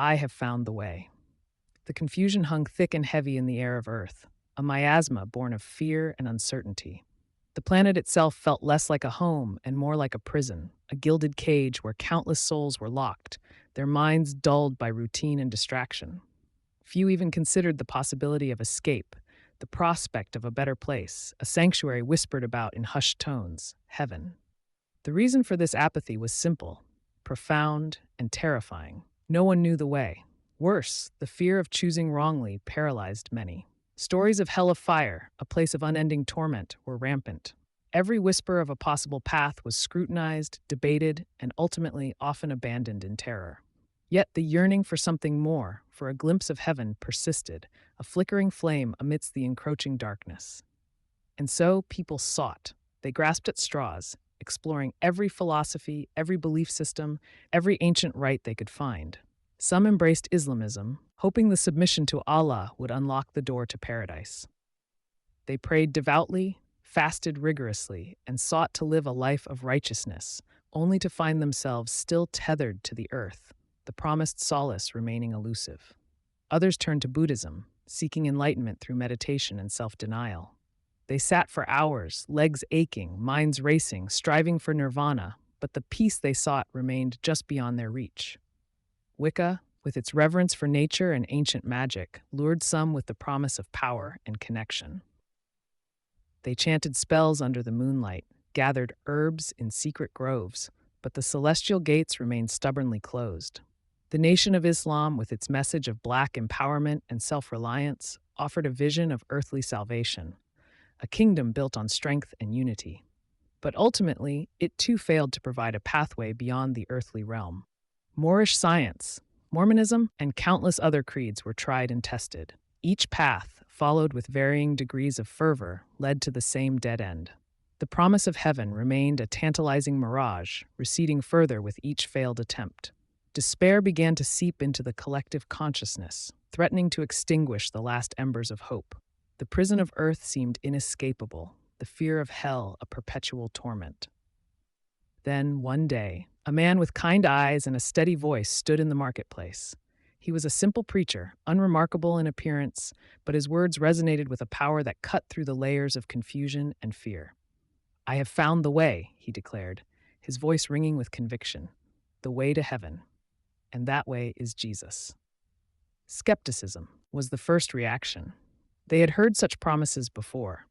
I have found the way. The confusion hung thick and heavy in the air of Earth, a miasma born of fear and uncertainty. The planet itself felt less like a home and more like a prison, a gilded cage where countless souls were locked, their minds dulled by routine and distraction. Few even considered the possibility of escape, the prospect of a better place, a sanctuary whispered about in hushed tones, heaven. The reason for this apathy was simple, profound, and terrifying. No one knew the way. Worse, the fear of choosing wrongly paralyzed many. Stories of hell of fire, a place of unending torment, were rampant. Every whisper of a possible path was scrutinized, debated, and ultimately often abandoned in terror. Yet the yearning for something more, for a glimpse of heaven, persisted, a flickering flame amidst the encroaching darkness. And so people sought. They grasped at straws, exploring every philosophy, every belief system, every ancient rite they could find. Some embraced Islamism, hoping the submission to Allah would unlock the door to paradise. They prayed devoutly, fasted rigorously, and sought to live a life of righteousness, only to find themselves still tethered to the earth, the promised solace remaining elusive. Others turned to Buddhism, seeking enlightenment through meditation and self-denial. They sat for hours, legs aching, minds racing, striving for nirvana, but the peace they sought remained just beyond their reach. Wicca, with its reverence for nature and ancient magic, lured some with the promise of power and connection. They chanted spells under the moonlight, gathered herbs in secret groves, but the celestial gates remained stubbornly closed. The Nation of Islam, with its message of black empowerment and self-reliance, offered a vision of earthly salvation, a kingdom built on strength and unity. But ultimately, it too failed to provide a pathway beyond the earthly realm. Moorish science, Mormonism, and countless other creeds were tried and tested. Each path, followed with varying degrees of fervor, led to the same dead end. The promise of heaven remained a tantalizing mirage, receding further with each failed attempt. Despair began to seep into the collective consciousness, threatening to extinguish the last embers of hope. The prison of earth seemed inescapable, the fear of hell a perpetual torment. Then, one day, a man with kind eyes and a steady voice stood in the marketplace. He was a simple preacher, unremarkable in appearance, but his words resonated with a power that cut through the layers of confusion and fear. "I have found the way," he declared, his voice ringing with conviction. "The way to heaven. And that way is Jesus." Skepticism was the first reaction. They had heard such promises before,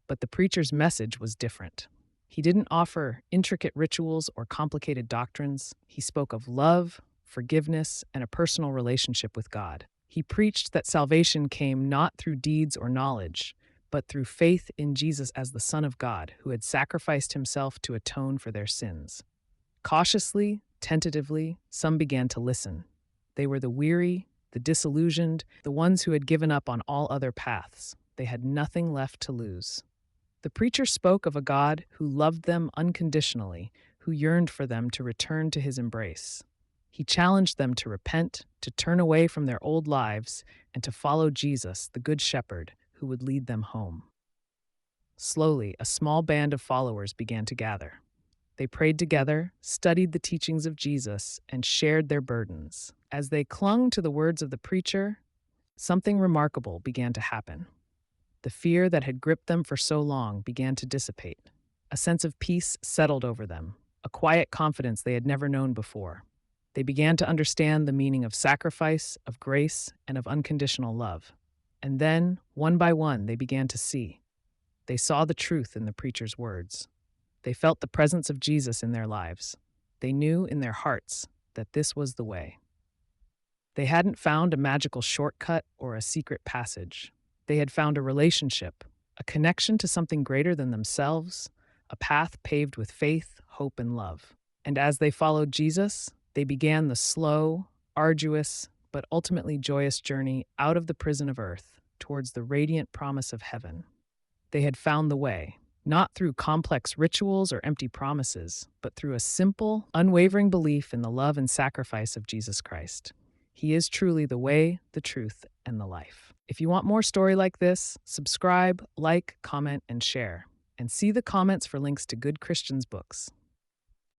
but the preacher's message was different. He didn't offer intricate rituals or complicated doctrines. He spoke of love, forgiveness, and a personal relationship with God. He preached that salvation came not through deeds or knowledge, but through faith in Jesus as the Son of God, who had sacrificed himself to atone for their sins. Cautiously, tentatively, some began to listen. They were the weary, the disillusioned, the ones who had given up on all other paths. They had nothing left to lose. The preacher spoke of a God who loved them unconditionally, who yearned for them to return to his embrace. He challenged them to repent, to turn away from their old lives, and to follow Jesus, the Good Shepherd, who would lead them home. Slowly, a small band of followers began to gather. They prayed together, studied the teachings of Jesus, and shared their burdens. As they clung to the words of the preacher, something remarkable began to happen. The fear that had gripped them for so long began to dissipate. A sense of peace settled over them, a quiet confidence they had never known before. They began to understand the meaning of sacrifice, of grace, and of unconditional love. And then, one by one, they began to see. They saw the truth in the preacher's words. They felt the presence of Jesus in their lives. They knew in their hearts that this was the way. They hadn't found a magical shortcut or a secret passage. They had found a relationship, a connection to something greater than themselves, a path paved with faith, hope, and love. And as they followed Jesus, they began the slow, arduous, but ultimately joyous journey out of the prison of earth towards the radiant promise of heaven. They had found the way, not through complex rituals or empty promises, but through a simple, unwavering belief in the love and sacrifice of Jesus Christ. He is truly the way, the truth, and the life. If you want more story like this, subscribe, like, comment, and share. And see the comments for links to good Christians' books.